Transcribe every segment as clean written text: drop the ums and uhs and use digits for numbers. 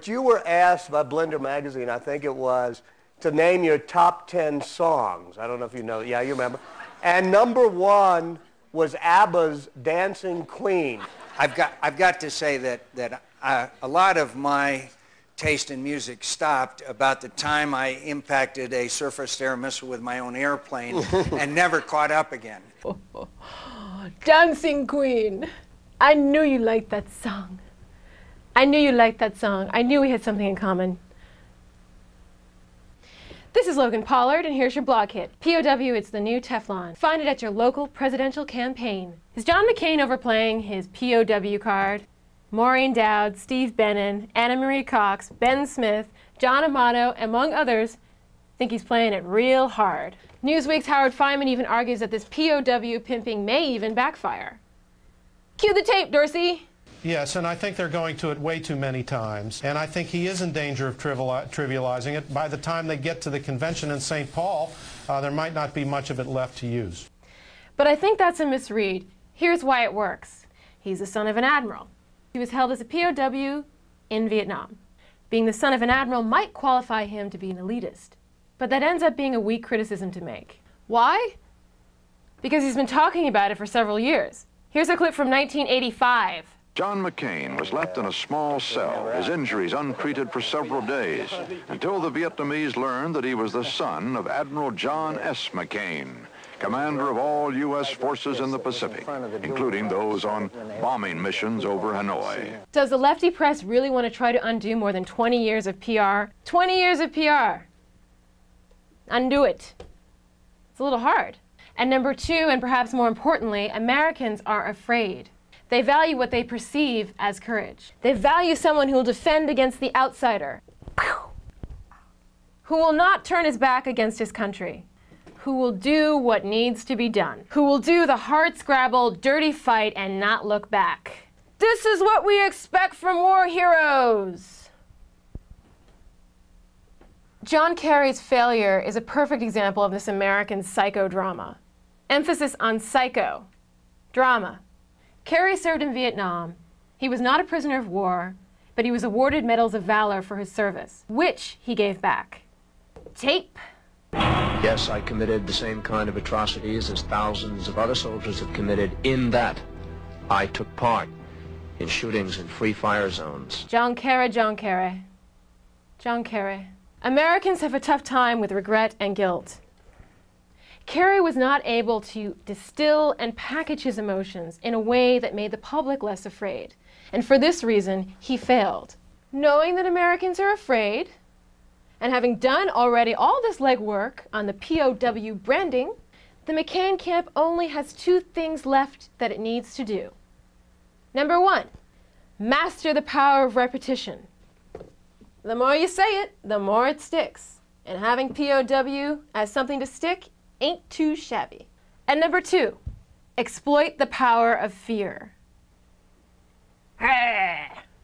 but you were asked by Blender magazine, I think it was, to name your top 10 songs. I don't know if you know. Yeah, you remember. And number 1 was ABBA's Dancing Queen. I've got to say that a lot of my taste in music stopped about the time I impacted a surface-to-air missile with my own airplane and never caught up again. Dancing Queen. I knew you liked that song. I knew you liked that song. I knew we had something in common. This is Logan Pollard, and here's your blog hit. P.O.W. It's the new Teflon. Find it at your local presidential campaign. Is John McCain overplaying his P.O.W. card? Maureen Dowd, Steve Bannon, Anna Marie Cox, Ben Smith, John Amato, among others, think he's playing it real hard. Newsweek's Howard Fineman even argues that this P.O.W. pimping may even backfire. Cue the tape, Dorsey. Yes, and I think they're going to it way too many times. And I think he is in danger of trivializing it. By the time they get to the convention in St. Paul, there might not be much of it left to use. But I think that's a misread. Here's why it works. He's the son of an admiral. He was held as a POW in Vietnam. Being the son of an admiral might qualify him to be an elitist. But that ends up being a weak criticism to make. Why? Because he's been talking about it for several years. Here's a clip from 1985. John McCain was left in a small cell, his injuries untreated for several days, until the Vietnamese learned that he was the son of Admiral John S. McCain, commander of all U.S. forces in the Pacific, including those on bombing missions over Hanoi. Does the lefty press really want to try to undo more than 20 years of PR? 20 years of PR! Undo it. It's a little hard. And number 2, and perhaps more importantly, Americans are afraid. They value what they perceive as courage. They value someone who will defend against the outsider, who will not turn his back against his country, who will do what needs to be done, who will do the hard-scrabble, dirty fight and not look back. This is what we expect from war heroes. John Kerry's failure is a perfect example of this American psychodrama. Emphasis on psycho, drama. Kerry served in Vietnam. He was not a prisoner of war, but he was awarded medals of valor for his service, which he gave back. Tape. Yes, I committed the same kind of atrocities as thousands of other soldiers have committed, in that I took part in shootings in free fire zones. John Kerry, John Kerry. John Kerry. Americans have a tough time with regret and guilt. Kerry was not able to distill and package his emotions in a way that made the public less afraid. And for this reason, he failed. Knowing that Americans are afraid, and having done already all this legwork on the POW branding, the McCain camp only has 2 things left that it needs to do. Number 1, master the power of repetition. The more you say it, the more it sticks. And having POW as something to stick ain't too shabby. And number 2, exploit the power of fear.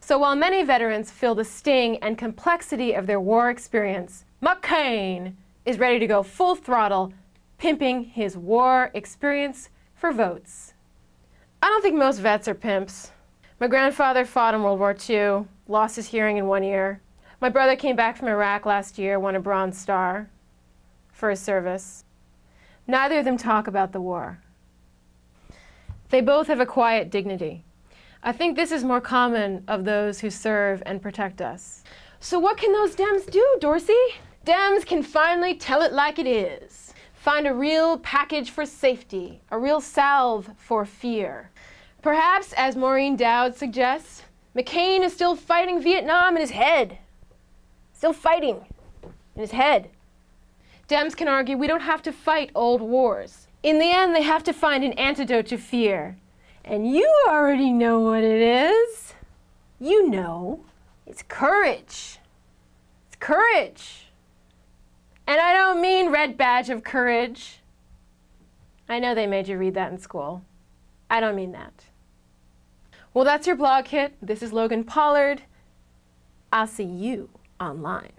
So while many veterans feel the sting and complexity of their war experience, McCain is ready to go full throttle, pimping his war experience for votes. I don't think most vets are pimps. My grandfather fought in World War II, lost his hearing in 1 ear. My brother came back from Iraq last year, won a Bronze Star for his service. Neither of them talk about the war. They both have a quiet dignity. I think this is more common of those who serve and protect us. So what can those Dems do, Dorsey? Dems can finally tell it like it is. Find a real package for safety, a real salve for fear. Perhaps, as Maureen Dowd suggests, McCain is still fighting Vietnam in his head. Still fighting in his head. Dems can argue we don't have to fight old wars. In the end, they have to find an antidote to fear. And you already know what it is. You know, it's courage. It's courage. And I don't mean red badge of courage. I know they made you read that in school. I don't mean that. Well, that's your blog hit. This is Logan Pollard. I'll see you online.